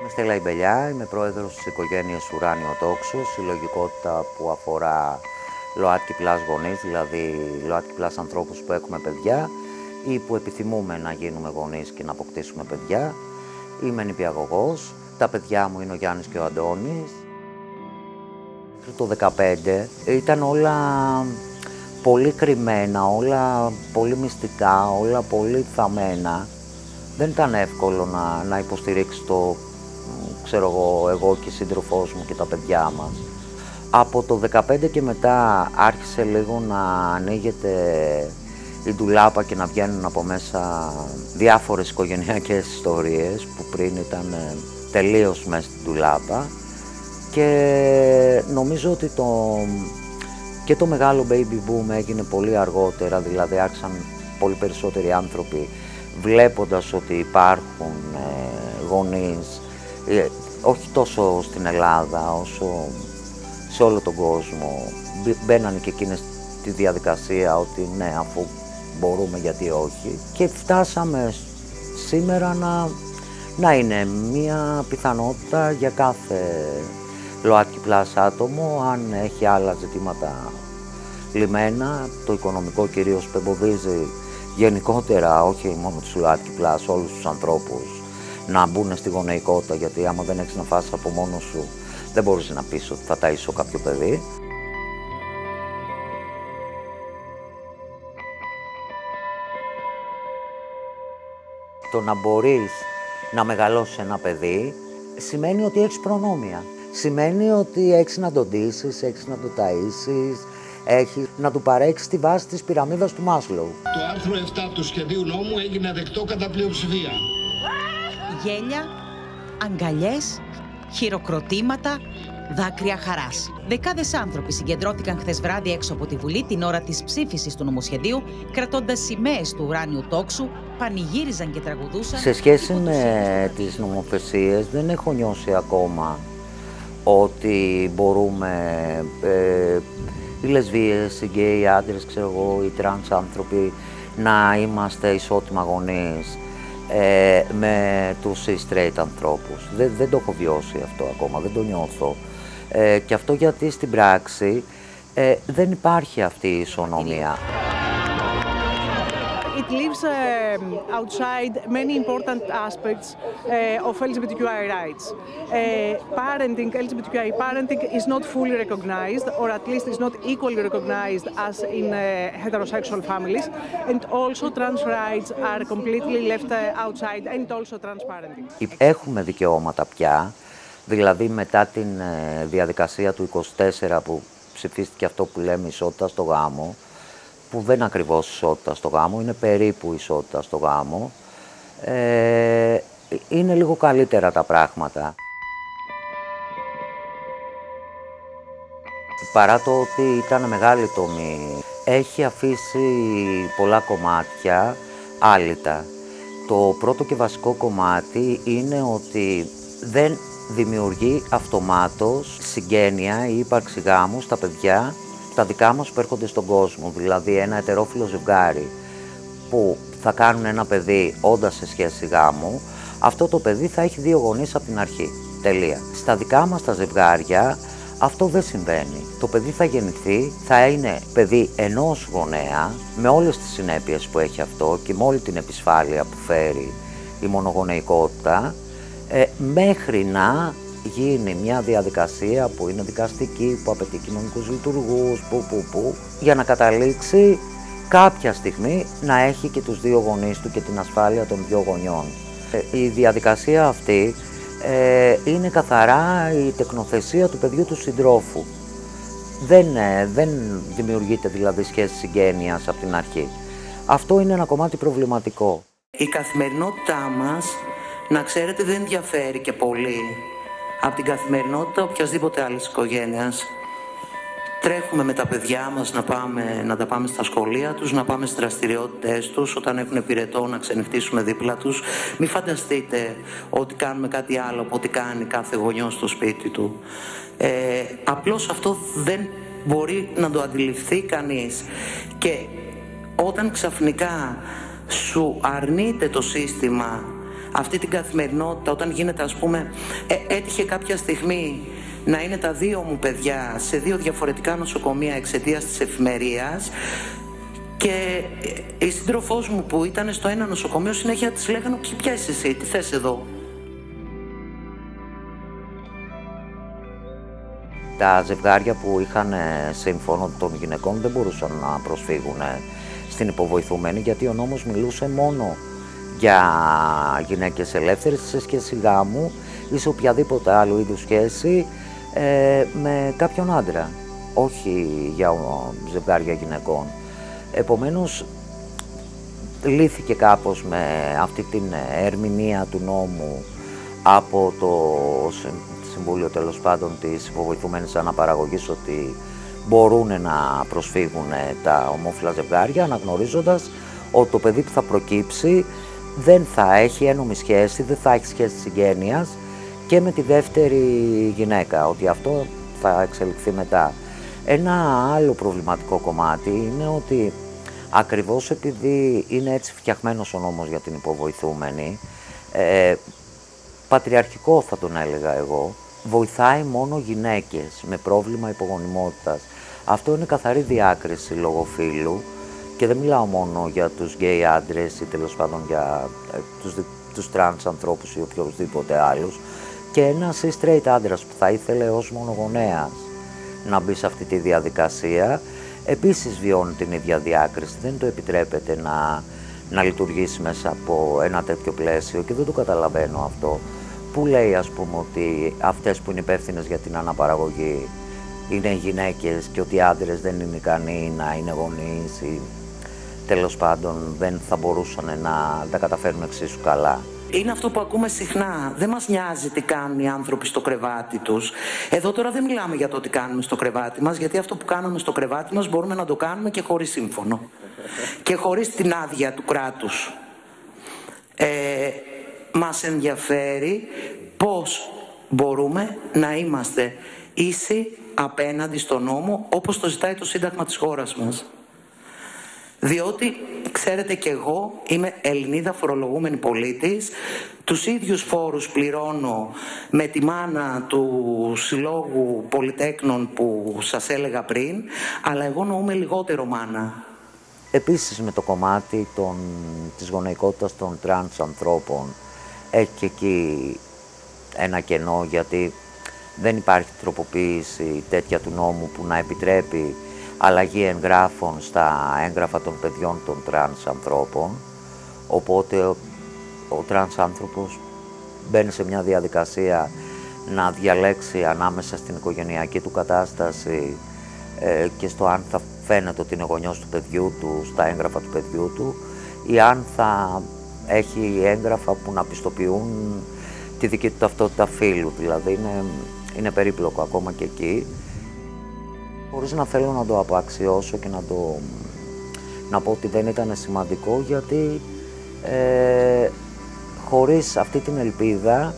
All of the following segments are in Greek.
Είμαι Στέλλα Ιμπελιά, είμαι πρόεδρος της οικογένειας Ουράνιο Τόξο, συλλογικότητα που αφορά ΛΟΑΤΚΙ Πλάς γονείς, δηλαδή ΛΟΑΤΚΙ Πλάς ανθρώπους που έχουμε παιδιά ή που επιθυμούμε να γίνουμε γονείς και να αποκτήσουμε παιδιά. Είμαι νηπιαγωγός, τα παιδιά μου είναι ο Γιάννης και ο Αντώνης. Το 2015 ήταν όλα πολύ κρυμμένα, όλα πολύ μυστικά, όλα πολύ θαμμένα. Δεν ήταν εύκολο να υποστηρίξει το, εγώ και η σύντροφός μου και τα παιδιά μας. Από το 2015 και μετά άρχισε λίγο να ανοίγεται η ντουλάπα και να βγαίνουν από μέσα διάφορες οικογενειακές ιστορίες που πριν ήταν τελείως μέσα στην ντουλάπα. Και νομίζω ότι και το μεγάλο baby boom έγινε πολύ αργότερα, δηλαδή άρχισαν πολύ περισσότεροι άνθρωποι βλέποντας ότι υπάρχουν γονείς, όχι τόσο στην Ελλάδα όσο σε όλο τον κόσμο, μπαίνανε και εκείνες τη διαδικασία ότι ναι, αφού μπορούμε γιατί όχι, και φτάσαμε σήμερα να είναι μια πιθανότητα για κάθε ΛΟΑΤΚΙ Πλάς άτομο, αν έχει άλλα ζητήματα λυμμένα, το οικονομικό κυρίως που εμποδίζει γενικότερα, όχι μόνο τους ΛΟΑΤΚΙ Πλάς, όλους τους ανθρώπους να μπουν στη γονεϊκότητα, γιατί άμα δεν έχεις να φας από μόνος σου δεν μπορείς να πεις ότι θα ταΐσω κάποιο παιδί. Το να μπορείς να μεγαλώσεις ένα παιδί σημαίνει ότι έχεις προνόμια. Σημαίνει ότι έχεις να τον ντύσεις, έχεις να τον ταΐσεις, έχεις να του παρέξεις τη βάση της πυραμίδας του Μάσλοου. Το άρθρο 7 του σχεδίου νόμου έγινε δεκτό κατά πλειοψηφία. Γέλια, αγκαλιές, χειροκροτήματα, δάκρυα χαράς. Δεκάδες άνθρωποι συγκεντρώθηκαν χθες βράδυ έξω από τη Βουλή την ώρα της ψήφισης του νομοσχεδίου, κρατώντας σημαίες του Ουράνιου Τόξου, πανηγύριζαν και τραγουδούσαν. Σε σχέση με τις νομοθεσίες δεν έχω νιώσει ακόμα ότι μπορούμε οι λεσβίες, οι γκέι, οι άντρες, οι τρανς άνθρωποι να είμαστε ισότιμα γονείς με τους straight ανθρώπους. Δεν το έχω βιώσει αυτό ακόμα, δεν το νιώθω. Και αυτό γιατί στην πράξη δεν υπάρχει αυτή η ισονομία. It leaves outside many important aspects of LGBTQI rights. LGBTQI parenting is not fully recognized, or at least is not equally recognized as in heterosexual families, and also trans rights are completely left outside, and also trans parenting. Έχουμε δικαιώματα πια, δηλαδή μετά την διαδικασία του 24 που ψηφίστηκε αυτό που λέμε ισότητα στο γάμο, που δεν είναι ακριβώς ισότητα στο γάμο, είναι περίπου ισότητα στο γάμο, είναι λίγο καλύτερα τα πράγματα. Παρά το ότι ήταν μεγάλη τομή, έχει αφήσει πολλά κομμάτια άλυτα. Το πρώτο και βασικό κομμάτι είναι ότι δεν δημιουργεί αυτομάτως συγγένεια ή ύπαρξη γάμου στα παιδιά τα δικά μας που έρχονται στον κόσμο, δηλαδή ένα ετερόφιλο ζευγάρι που θα κάνουν ένα παιδί όντας σε σχέση γάμου, αυτό το παιδί θα έχει δύο γονείς από την αρχή. Τελεία. Στα δικά μας τα ζευγάρια αυτό δεν συμβαίνει. Το παιδί θα γεννηθεί, θα είναι παιδί ενός γονέα, με όλες τις συνέπειες που έχει αυτό και με όλη την επισφάλεια που φέρει η μονογονεϊκότητα, μέχρι να γίνει μια διαδικασία που είναι δικαστική, που απαιτεί κοινωνικούς λειτουργούς, για να καταλήξει κάποια στιγμή να έχει και τους δύο γονείς του και την ασφάλεια των δύο γονιών. Η διαδικασία αυτή είναι καθαρά η τεκνοθεσία του παιδιού του συντρόφου. Δεν δημιουργείται δηλαδή σχέση συγγένειας από την αρχή. Αυτό είναι ένα κομμάτι προβληματικό. Η καθημερινότητά μας, να ξέρετε, δεν διαφέρει και πολύ από την καθημερινότητα οποιασδήποτε άλλης οικογένειας. Τρέχουμε με τα παιδιά μας να τα πάμε στα σχολεία τους, να πάμε στις δραστηριότητες τους, όταν έχουν πυρετό να ξενυχτήσουμε δίπλα τους. Μην φανταστείτε ότι κάνουμε κάτι άλλο από ό,τι κάνει κάθε γονιός στο σπίτι του. Απλώς αυτό δεν μπορεί να το αντιληφθεί κανείς. Και όταν ξαφνικά σου αρνείται το σύστημα αυτή την καθημερινότητα, όταν γίνεται, ας πούμε, έτυχε κάποια στιγμή να είναι τα δύο μου παιδιά σε δύο διαφορετικά νοσοκομεία εξαιτίας της εφημερίας, και η σύντροφός μου που ήταν στο ένα νοσοκομείο συνέχεια της λέγανε ποια είσαι εσύ, τι θες εδώ. Τα ζευγάρια που είχαν σύμφωνο των γυναικών δεν μπορούσαν να προσφύγουν στην υποβοηθούμενη, γιατί ο νόμος μιλούσε μόνο για γυναίκες ελεύθερες σε σχέση γάμου ή σε οποιαδήποτε άλλου είδους σχέση με κάποιον άντρα, όχι για ζευγάρια γυναικών. Επομένως, λύθηκε κάπως με αυτή την ερμηνεία του νόμου από το Συμβούλιο, τέλος πάντων, της υποβοηθούμενης αναπαραγωγής, ότι μπορούν να προσφύγουν τα ομόφυλα ζευγάρια, αναγνωρίζοντας ότι το παιδί που θα προκύψει δεν θα έχει ένομη σχέση, δεν θα έχει σχέση συγγένειας και με τη δεύτερη γυναίκα, ότι αυτό θα εξελιχθεί μετά. Ένα άλλο προβληματικό κομμάτι είναι ότι ακριβώς επειδή είναι έτσι φτιαχμένος ο νόμος για την υποβοηθούμενη, πατριαρχικό θα τον έλεγα εγώ, βοηθάει μόνο γυναίκες με πρόβλημα υπογονιμότητας. Αυτό είναι καθαρή διάκριση λόγω φύλου και δεν μιλάω μόνο για τους γκέι άντρες ή τέλος πάντων για τους τρανς ανθρώπους ή οποιοδήποτε άλλους. Και ένας straight άντρας που θα ήθελε ως μονογονέας να μπει σε αυτή τη διαδικασία, επίσης βιώνει την ίδια διάκριση, δεν το επιτρέπεται να λειτουργήσει μέσα από ένα τέτοιο πλαίσιο και δεν το καταλαβαίνω αυτό. Που λέει, ας πούμε, ότι αυτές που είναι υπεύθυνες για την αναπαραγωγή είναι γυναίκες και ότι οι άντρες δεν είναι ικανοί να είναι γονείς ή τέλος πάντων δεν θα μπορούσαν να τα καταφέρουν εξίσου καλά. Είναι αυτό που ακούμε συχνά. Δεν μας νοιάζει τι κάνουν οι άνθρωποι στο κρεβάτι τους. Εδώ τώρα δεν μιλάμε για το τι κάνουμε στο κρεβάτι μας, γιατί αυτό που κάνουμε στο κρεβάτι μας μπορούμε να το κάνουμε και χωρίς σύμφωνο. Και χωρίς την άδεια του κράτους. Μας ενδιαφέρει πώς μπορούμε να είμαστε ίσοι απέναντι στον νόμο, όπως το ζητάει το Σύνταγμα της χώρας μας. Διότι, ξέρετε, και εγώ είμαι Ελληνίδα φορολογούμενη πολίτης, τους ίδιους φόρους πληρώνω με τη μάνα του Συλλόγου Πολυτέκνων που σας έλεγα πριν, αλλά εγώ νοούμε λιγότερο μάνα. Επίσης με το κομμάτι της γονεϊκότητας των τρανς ανθρώπων έχει και εκεί ένα κενό, γιατί δεν υπάρχει τροποποίηση τέτοια του νόμου που να επιτρέπει αλλαγή εγγράφων στα έγγραφα των παιδιών των τρανς ανθρώπων. Οπότε ο τρανς άνθρωπος μπαίνει σε μια διαδικασία να διαλέξει ανάμεσα στην οικογενειακή του κατάσταση και στο αν θα φαίνεται ότι είναι γονιός του παιδιού του στα έγγραφα του παιδιού του ή αν θα έχει έγγραφα που να πιστοποιούν τη δική του ταυτότητα φύλου. Δηλαδή είναι περίπλοκο ακόμα και εκεί. Χωρίς να θέλω να το αποαξιώσω και να πω ότι δεν ήταν σημαντικό, γιατί χωρίς αυτή την ελπίδα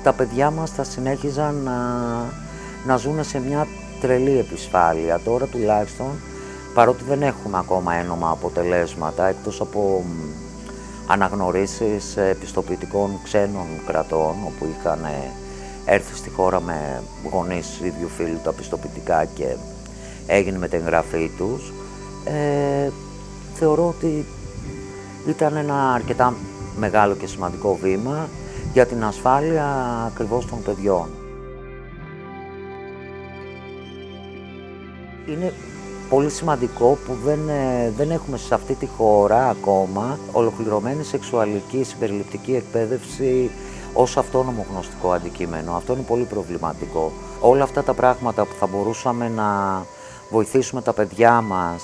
τα παιδιά μας θα συνέχιζαν να ζουν σε μια τρελή επισφάλεια. Τώρα τουλάχιστον, παρότι δεν έχουμε ακόμα ένομα αποτελέσματα, εκτός από αναγνωρίσεις πιστοποιητικών ξένων κρατών, όπου είχαν έρθει στη χώρα με γονείς ίδιου φίλου τα πιστοποιητικά και έγινε μετεγγραφή τους, θεωρώ ότι ήταν ένα αρκετά μεγάλο και σημαντικό βήμα για την ασφάλεια ακριβώς των παιδιών. Είναι πολύ σημαντικό που δεν έχουμε σε αυτή τη χώρα ακόμα ολοκληρωμένη σεξουαλική συμπεριληπτική εκπαίδευση ως αυτόνομο γνωστικό αντικείμενο. Αυτό είναι πολύ προβληματικό. Όλα αυτά τα πράγματα που θα μπορούσαμε να βοηθήσουμε τα παιδιά μας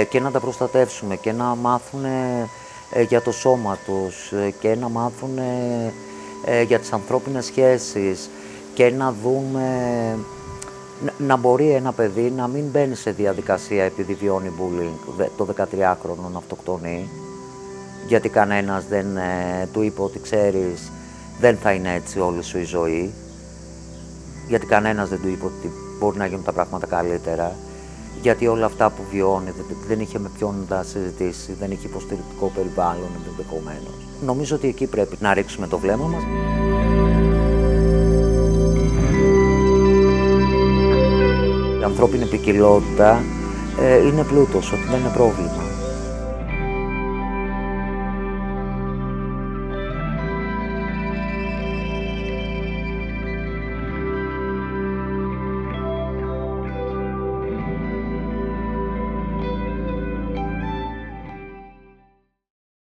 και να τα προστατεύσουμε και να μάθουν για το σώμα τους και να μάθουν για τις ανθρώπινες σχέσεις και να δούμε, να μπορεί ένα παιδί να μην μπαίνει σε διαδικασία επειδή βιώνει bullying, το 13χρονο να αυτοκτονεί, γιατί κανένας δεν του είπε ότι ξέρεις δεν θα είναι έτσι όλη σου η ζωή, γιατί κανένας δεν του είπε ότι μπορεί να γίνουν τα πράγματα καλύτερα. γιατί όλα αυτά που βιώνει δεν είχε με ποιον να τα συζητήσει, δεν είχε υποστηρικτικό περιβάλλον ενδεχομένως. Νομίζω ότι εκεί πρέπει να ρίξουμε το βλέμμα μας. Η ανθρώπινη ποικιλότητα είναι πλούτος, ότι δεν είναι πρόβλημα.